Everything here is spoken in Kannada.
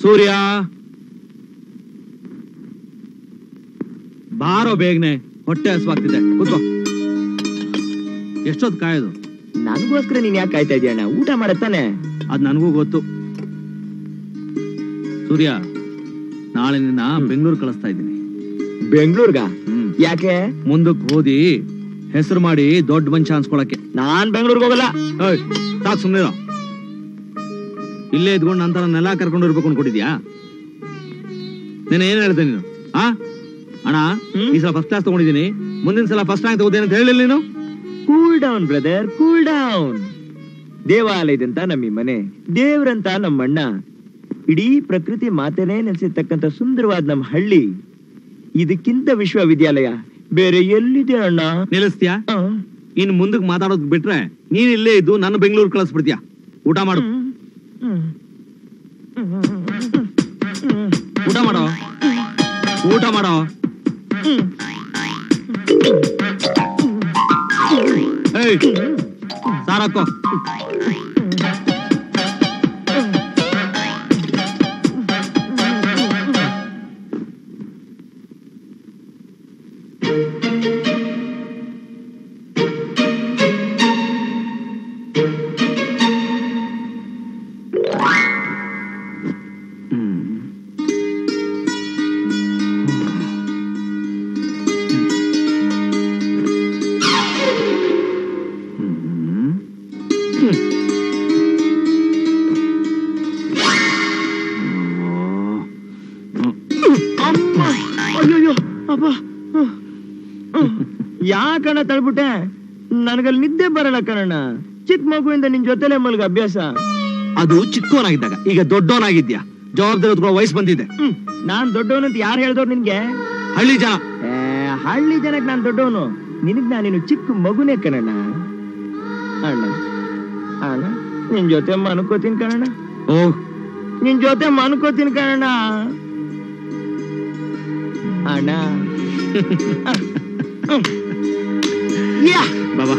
ಸೂರ್ಯ ಬಾರೋ ಬೇಗನೆ, ಹೊಟ್ಟೆ ಹಸುವಾಗ್ತಿದೆ, ಕೂತ್ಕೋ. ಎಷ್ಟೊತ್ತು ಕಾಯೋದು? ನನಗೋಸ್ಕರ ನೀನ್ ಯಾಕೆ ಕಾಯ್ತಾ ಇದೀಯ ಅಣ್ಣ? ಊಟ ಮಾಡತ್ತಾನೆ. ಅದ್ ನನಗೂ ಗೊತ್ತು. ಸೂರ್ಯ, ನಾಳೆ ನಿನ್ನ ಬೆಂಗಳೂರು ಕಳಿಸ್ತಾ ಇದ್ದೀನಿ. ಬೆಂಗಳೂರ್ಗ? ಯಾಕೆ? ಮುಂದಕ್ಕೆ ಓದಿ ಹೆಸರು ಮಾಡಿ ದೊಡ್ಡ ಮನುಷ್ಯ ಅನ್ಸ್ಕೊಳಕ್ಕೆ. ನಾನ್ ಬೆಂಗಳೂರಿಗೆ ಹೋಗಲ್ಲ. ಸಾಕು, ಸುಮ್ಮನೆ ಇಲ್ಲೇ ಇದ್ಕೊಂಡು ನಂತರ ನೆಲ ಕರ್ಕೊಂಡು ಇರ್ಬೇಕು ಅನ್ಕೊಟ್ಟಿದ್ಯಾ? ನೀನು ಏನ್ ಹೇಳ್ದೆ ನೀನು? ಅಣ್ಣ, ಈ ಸಲ ಫಸ್ಟ್ ಕ್ಲಾಸ್ ತಗೊಂಡಿದ್ದೀನಿ, ಮುಂದಿನ ಸಲ ಫಸ್ಟ್ ರ್ಯಾಂಕ್ ತಗೋದೇನೆ ಅಂತ ಹೇಳಿಲ್ಲ ನೀನು? Cool down brother, cool down. ದೇವಾಲಯದಂತ ನಮ್ಮ ಮನೆ, ದೇವ್ರಂತ ನಮ್ಮಣ್ಣ, ಇಡೀ ಪ್ರಕೃತಿ ಮಾತೇನೆ ನೆಲೆಸಿರ್ತಕ್ಕಂಥ ಸುಂದರವಾದ ನಮ್ಮ ಹಳ್ಳಿ, ಇದಕ್ಕಿಂತ ವಿಶ್ವವಿದ್ಯಾಲಯ ಬೇರೆ ಎಲ್ಲಿದೆ ಅಣ್ಣ? ನಿಲ್ಲಿಸ್ತೀಯಾ? ಇನ್ ಮುಂದಕ್ಕೆ ಮಾತಾಡೋದ್ ಬಿಟ್ರೆ ನೀನ್ ಇಲ್ಲೇ ಇದ್ದು ನನ್ನ ಬೆಂಗಳೂರು ಕಳಿಸ್ಬಿಡ್ತೀಯ. ಊಟ ಮಾಡು, ಊಟ ಮಾಡೋ, ಊಟ ಮಾಡೋ. ಸಾರಕ್ಕೋ. ಯಾಕಣ್ಣ ತಳ್ಬಿಟ್ಟೆ? ನನಗಲ್ಲಿ ನಿದ್ದೆ ಬರಲ್ಲ ಕಣಣ್ಣ. ಚಿಕ್ಕ ಮಗುವಿಂದ ನಿನ್ ಜೊತೆಲೆ ಮಲ್ಗ ಅಭ್ಯಾಸ. ಅದು ಚಿಕ್ಕವನಾಗಿದ್ದಾಗ, ಈಗ ದೊಡ್ಡವನಾಗಿದ್ಯಾ, ಜವಾಬ್ದಾರಿ ವಯಸ್ಸು ಬಂದಿದೆ. ನಾನ್ ದೊಡ್ಡವನಂತ ಯಾರು ಹೇಳ್ದವ್ರು ನಿನ್ಗೆ? ಹಳ್ಳಿ ಜನ. ಹಳ್ಳಿ ಜನಕ್ಕೆ ನಾನ್ ದೊಡ್ಡವನು, ನಿನಗ್ ನಾನೇನು ಚಿಕ್ಕ ಮಗುನೇ ಕಣಣ್ಣ. ಅಣ್ಣ ಅಣ್ಣ, ನಿನ್ ಜೊತೆ ಮನ್ಕೋತೀನಿ ಕಣಣ್ಣ. ನಿನ್ ಜೊತೆ ಮನ್ಕೋತೀನಿ ಕಣಣ್ಣ. ಅಣ್ಣ ಬಾಬಾ